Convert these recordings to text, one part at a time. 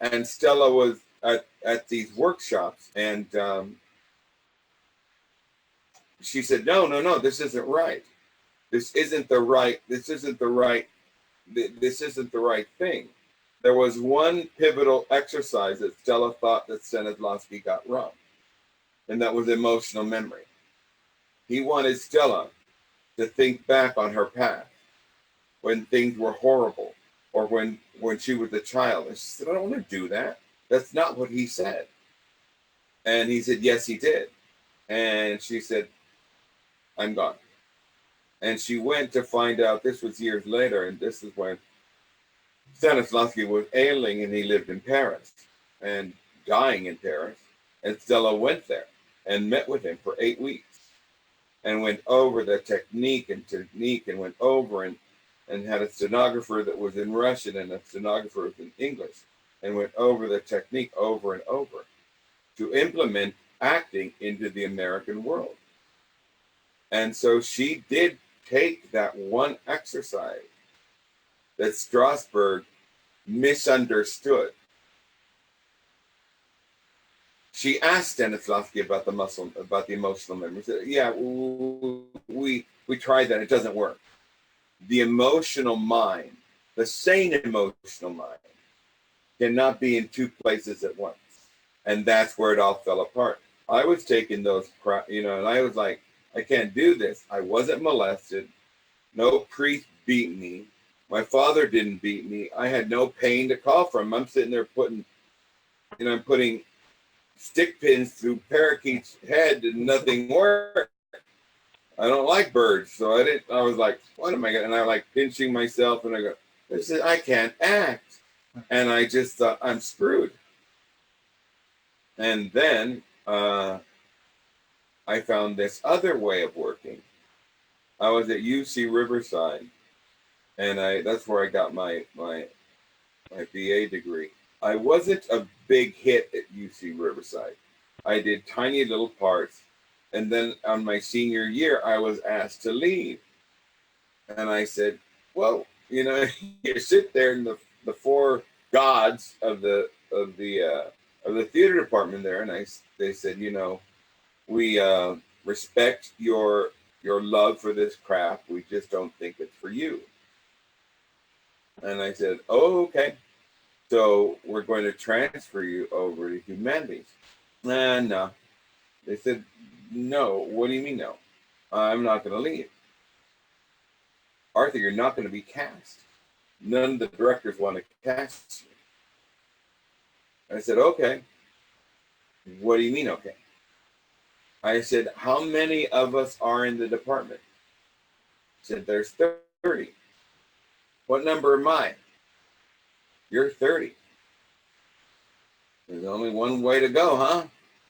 And Stella was at these workshops, and she said, no, no, no, this isn't right. This isn't the right, this isn't the right, this isn't the right thing. There was one pivotal exercise that Stella thought that Stanislavski got wrong, and that was emotional memory. He wanted Stella to think back on her past when things were horrible, or when she was a child. And she said, I don't want to do that. That's not what he said. And he said, yes, he did. And she said, I'm gone. And she went to find out, this was years later, and this is when Stanislavski was ailing and he lived in Paris and dying in Paris. And Stella went there and met with him for 8 weeks and went over the technique and went over and had a stenographer that was in Russian and a stenographer was in English and went over the technique over and over to implement acting into the American world. And so she did take that one exercise that Strasberg misunderstood. She asked Stanislavski about the emotional memory. She said, yeah, we tried that. It doesn't work. The emotional mind, the sane emotional mind, cannot be in two places at once. And that's where it all fell apart. I was taking those, and I was like, I can't do this. I wasn't molested. No priest beat me. My father didn't beat me. I had no pain to call from. I'm sitting there putting stick pins through parakeet's head and nothing worked. I don't like birds, so I was like, what am I going to, and I like pinching myself and I go, I can't act. And I just thought, I'm screwed. And then I found this other way of working. I was at UC Riverside, and that's where I got my BA degree. I wasn't a big hit at UC Riverside. I did tiny little parts, and then on my senior year, I was asked to leave. And I said, well, you sit there in the four gods of the theater department there, and they said, we respect your love for this craft. We just don't think it's for you. And I said, oh, okay. So we're going to transfer you over to humanities. And no. They said, no. What do you mean no? I'm not going to leave. Arthur, you're not going to be cast. None of the directors want to cast you. I said, okay. What do you mean, okay? I said, how many of us are in the department? He said, there's 30. What number am I? You're 30. There's only one way to go, huh?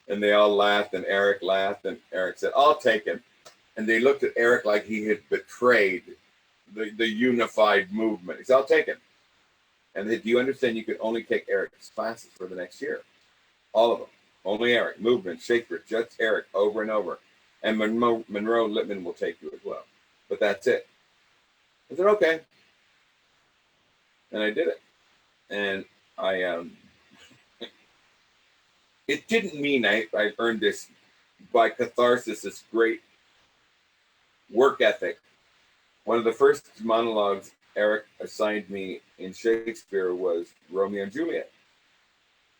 And they all laughed, and Eric laughed, and Eric said, I'll take him. And they looked at Eric like he had betrayed the unified movement. He said, I'll take him. And they said, do you understand you can only take Eric's classes for the next year? All of them. Only Eric. Movement, Shakespeare, just Eric, over and over. And Monroe Littman will take you as well. But that's it. I said, okay. And I did it. And it didn't mean I earned this by catharsis, this great work ethic. One of the first monologues Eric assigned me in Shakespeare was Romeo and Juliet.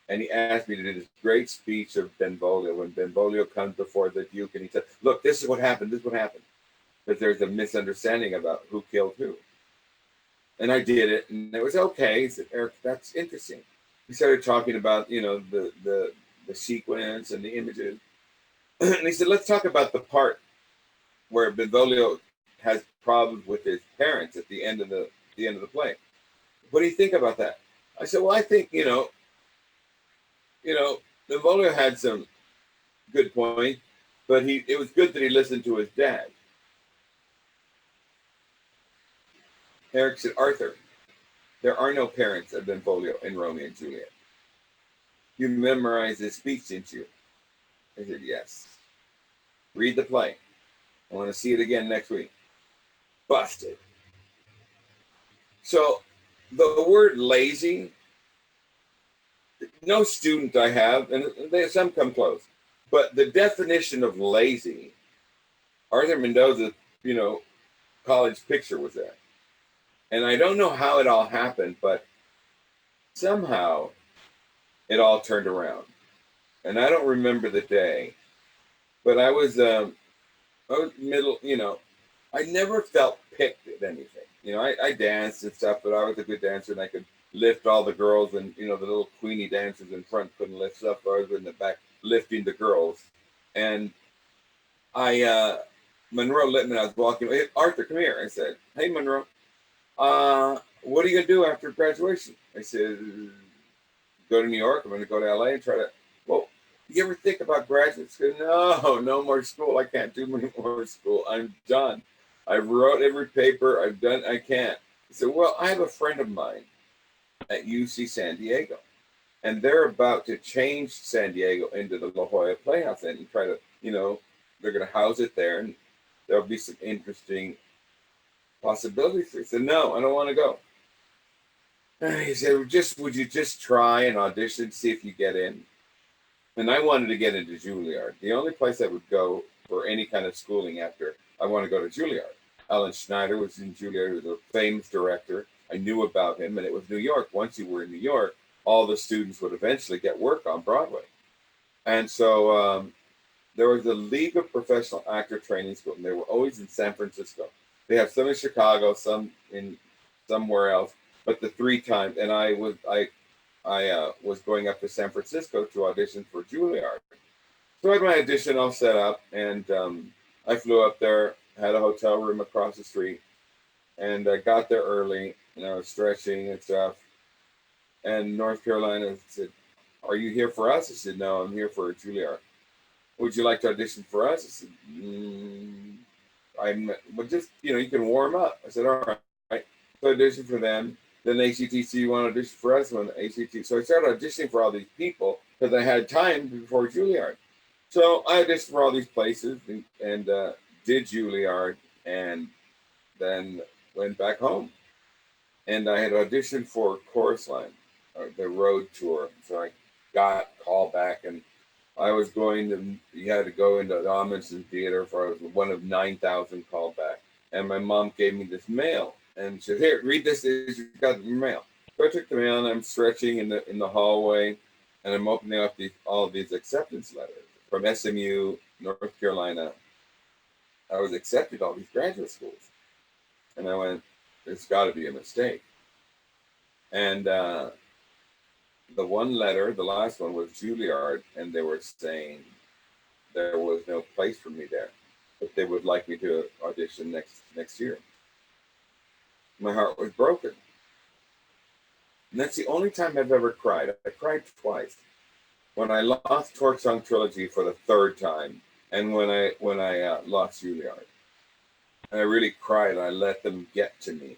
And he asked me to do this great speech of Benvolio when Benvolio comes before the Duke and he said, look, this is what happened, this is what happened. But there's a misunderstanding about who killed who. And I did it, and it was okay. He said, Eric, that's interesting. He started talking about, the sequence and the images. And he said, let's talk about the part where Benvolio has problems with his parents at the end of the play. What do you think about that? I said, well, I think, Benvolio had some good points, but it was good that he listened to his dad. Eric said, Arthur, there are no parents of Benvolio in Romeo and Juliet. You memorized his speech, didn't you? I said, yes. Read the play. I want to see it again next week. Busted. So the word lazy no student I have, and some come close, but the definition of lazy, Arthur Mendoza, you know, college picture was there. And I don't know how it all happened, but somehow it all turned around. And I don't remember the day, but I was middle, you know, I never felt picked at anything. You know, I danced and stuff, but I was a good dancer and I could lift all the girls, and, you know, the little Queenie dancers in front couldn't lift stuff. So I was in the back lifting the girls. And Monroe Littman, I was walking, hey, Arthur, come here. I said, hey, Monroe, what are you going to do after graduation? I said, go to New York. I'm going to go to LA and try to, well, you ever think about graduate school? No, no more school. I can't do any more school. I'm done. I wrote every paper. I've done, I can't. I said, well, I have a friend of mine at UC San Diego, and they're about to change San Diego into the La Jolla Playhouse and try to, you know, they're going to house it there, and there'll be some interesting possibilities. I said, no, I don't want to go. And he said, would you just try and audition, see if you get in? And I wanted to get into Juilliard. The only place I would go for any kind of schooling after, I want to go to Juilliard. Alan Schneider was in Juilliard, he was a famous director. I knew about him, and it was New York. Once you were in New York, all the students would eventually get work on Broadway. And so there was a League of Professional Actor Training School, and they were always in San Francisco. They have some in Chicago, some in somewhere else, but the three times, and I was going up to San Francisco to audition for Juilliard. So I had my audition all set up, and I flew up there, had a hotel room across the street, and I got there early, and I was stretching and stuff. And North Carolina said, are you here for us? I said, no, I'm here for Juilliard. Would you like to audition for us? I said, well, just, you know, you can warm up. I said, all right. So I auditioned for them. Then ACTC, you want to audition for us? When ACT, so I started auditioning for all these people because I had time before Juilliard. So I auditioned for all these places and did Juilliard, and then went back home. And I had auditioned for Chorus Line, the road tour. So I got called back, and I was going to, you had to go into the Amundsen Theater for, I was one of 9,000 called back. And my mom gave me this mail, and she said, here, read this, you got your mail. So I took the mail, and I'm stretching in the hallway, and I'm opening up all of these acceptance letters from SMU, North Carolina. I was accepted all these graduate schools. And I went, there's got to be a mistake. And the one letter, the last one, was Juilliard, and they were saying there was no place for me there, but they would like me to audition next year. My heart was broken. And that's the only time I've ever cried. I cried twice. When I lost Torch Song Trilogy for the third time, and when I lost Juilliard. And I really cried, and I let them get to me.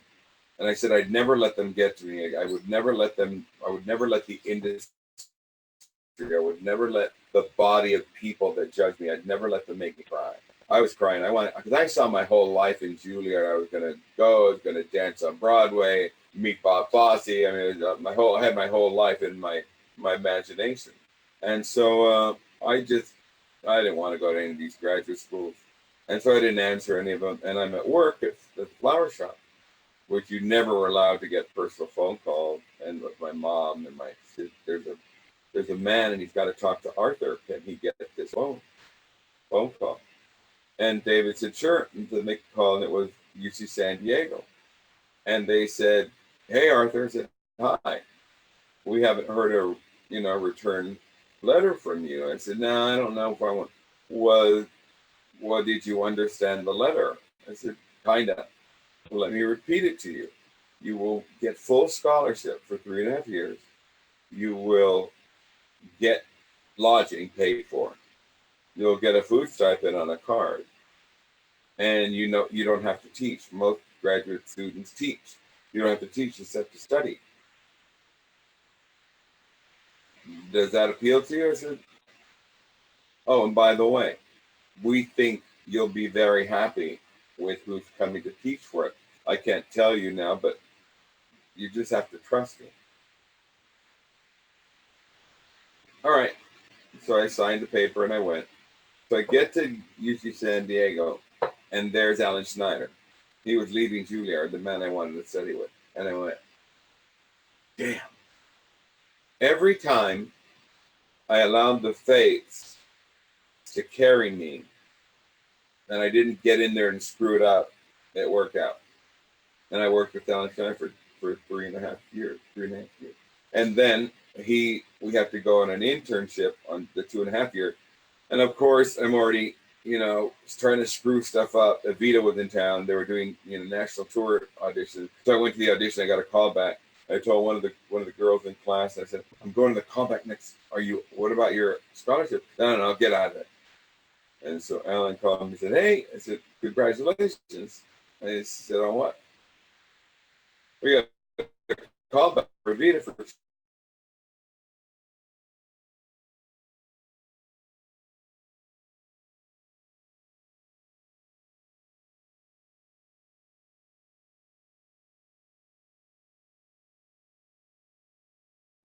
And I said I'd never let them get to me. I would never let the industry, I would never let the body of people that judge me, I'd never let them make me cry. I was crying. Because I saw my whole life in Juilliard. I was going to dance on Broadway, meet Bob Fosse. I mean, I had my whole life in my imagination. And so I didn't want to go to any of these graduate schools. And so I didn't answer any of them. And I'm at work at the flower shop, which you never were allowed to get personal phone calls. And with my mom and my sister, there's a man, and he's got to talk to Arthur. Can he get this phone call? And David said, sure. And to make a call, and it was UC San Diego. And they said, hey, Arthur. I said, hi. We haven't heard a return letter from you. I said, no, I don't know if I want. What did you understand the letter? I said, kinda. Well, let me repeat it to you. You will get full scholarship for 3.5 years. You will get lodging paid for. You'll get a food stipend on a card. And you don't have to teach. Most graduate students teach. You don't have to teach except to study. Does that appeal to you? I said, oh, and by the way, we think you'll be very happy with who's coming to teach for it. I can't tell you now, but you just have to trust me. all right. So I signed the paper and I went. So I get to UC San Diego, and there's Alan Schneider. He was leaving Juilliard, the man I wanted to study with. And I went, damn. Every time I allowed the fates to carry me, and I didn't get in there and screw it up, it worked out. And I worked with Alan Schneider for 3.5 years. And then we have to go on an internship on the 2.5 year. And of course, I'm already, trying to screw stuff up. Evita was in town. They were doing, national tour auditions. So I went to the audition. I got a call back. I told one of the girls in class, I said, I'm going to the callback next. What about your scholarship? No, get out of it. And so Alan called me and said, hey, I said, congratulations. I said, on what? We got a callback for Evita for.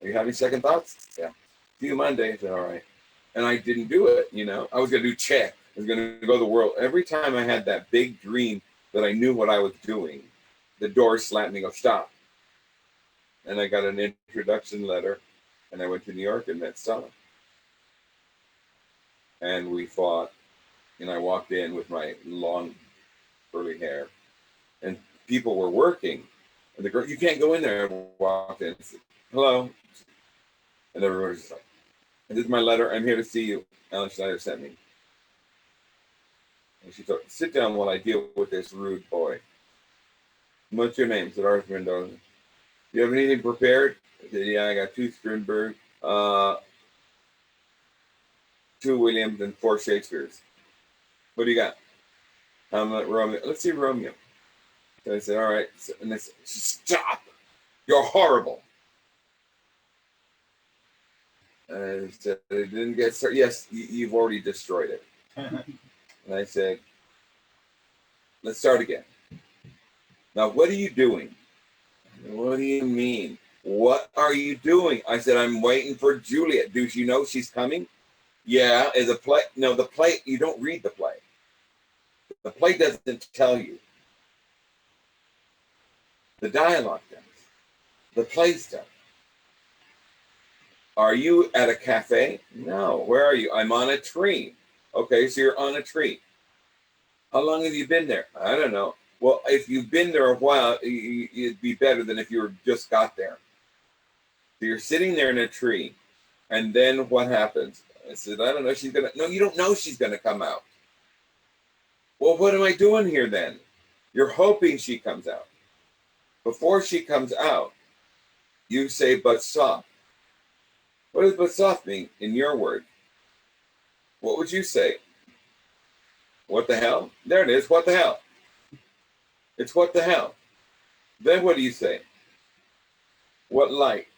Are you having second thoughts? Yeah. See you Monday. I said, all right. And I didn't do it, I was going to do check. I was going to go to the world. Every time I had that big dream that I knew what I was doing, the door slammed me, go, stop. And I got an introduction letter, and I went to New York and met Stella. And we fought, and I walked in with my long curly hair, and people were working. And the girl, you can't go in there. I walked in and said, hello. And everybody was just like, this is my letter. I'm here to see you. Alan Schneider sent me. And she told, sit down while I deal with this rude boy. What's your name? Said Arthur Mendoza. Do you have anything prepared? I said, yeah, I got 2 Strindberg, 2 Williams, and 4 Shakespeare's. What do you got? Hamlet, Romeo. Let's see Romeo. So I said, all right. So, and they said, stop. You're horrible. And I said, it didn't get started. Yes, you've already destroyed it. And I said, let's start again. Now, what are you doing? What do you mean? What are you doing? I said, I'm waiting for Juliet. Do you know she's coming? Yeah, is a play? No, the play, you don't read the play. The play doesn't tell you. The dialogue does. The plays does. Are you at a cafe? No. Where are you? I'm on a tree. Okay, so you're on a tree. How long have you been there? I don't know. Well, if you've been there a while, it'd be better than if you just got there. So you're sitting there in a tree, and then what happens? I said, I don't know. No, you don't know she's gonna come out. Well, what am I doing here then? You're hoping she comes out. Before she comes out, you say, but soft. What does but soft mean in your word? What would you say? What the hell? There it is. What the hell? It's what the hell. Then what do you say? What light?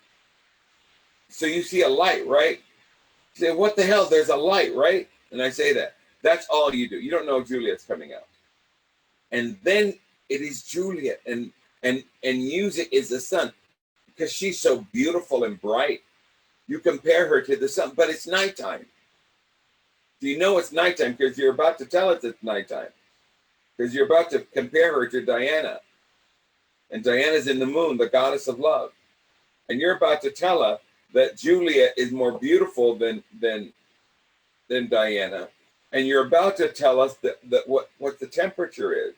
So you see a light, right? You say, what the hell? There's a light, right? And I say that. That's all you do. You don't know Juliet's coming out. And then it is Juliet, and music is the sun, because she's so beautiful and bright. You compare her to the sun, but it's nighttime. Do you know it's nighttime? Because you're about to tell us it's nighttime. Because you're about to compare her to Diana. And Diana's in the moon, the goddess of love. And you're about to tell her that Juliet is more beautiful than Diana. And you're about to tell us that what the temperature is.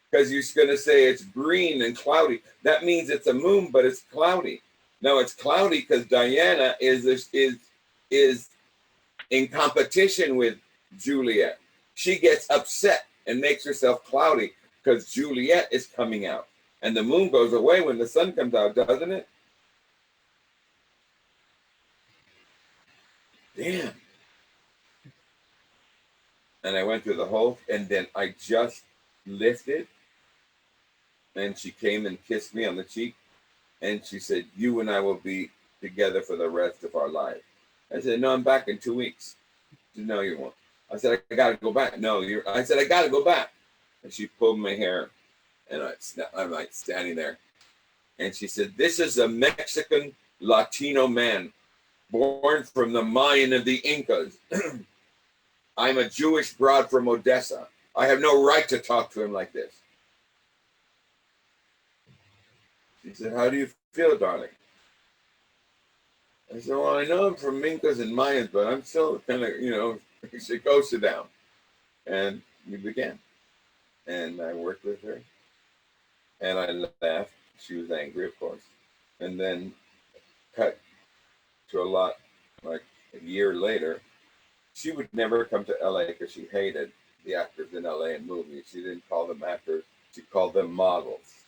Because you're going to say it's green and cloudy. That means it's a moon, but it's cloudy. No, it's cloudy because Diana is in competition with Juliet. She gets upset and makes herself cloudy because Juliet is coming out. And the moon goes away when the sun comes out, doesn't it? Damn. And I went through the whole, and then I just lifted, and she came and kissed me on the cheek. And she said, you and I will be together for the rest of our lives. I said, no, I'm back in 2 weeks. She said, no, you won't. I said, I got to go back. No, I said, I got to go back. And she pulled my hair, and I'm like standing there. And she said, this is a Mexican Latino man. born from the Mayan of the Incas. I'm a Jewish broad from Odessa. I have no right to talk to him like this. She said, how do you feel, darling? I said, well, I know I'm from Incas and Mayans, but I'm still kind of, she said, go sit down. And we began. And I worked with her. And I left. She was angry, of course. And then cut to a lot, like a year later, she would never come to LA because she hated the actors in LA and movies. She didn't call them actors. She called them models.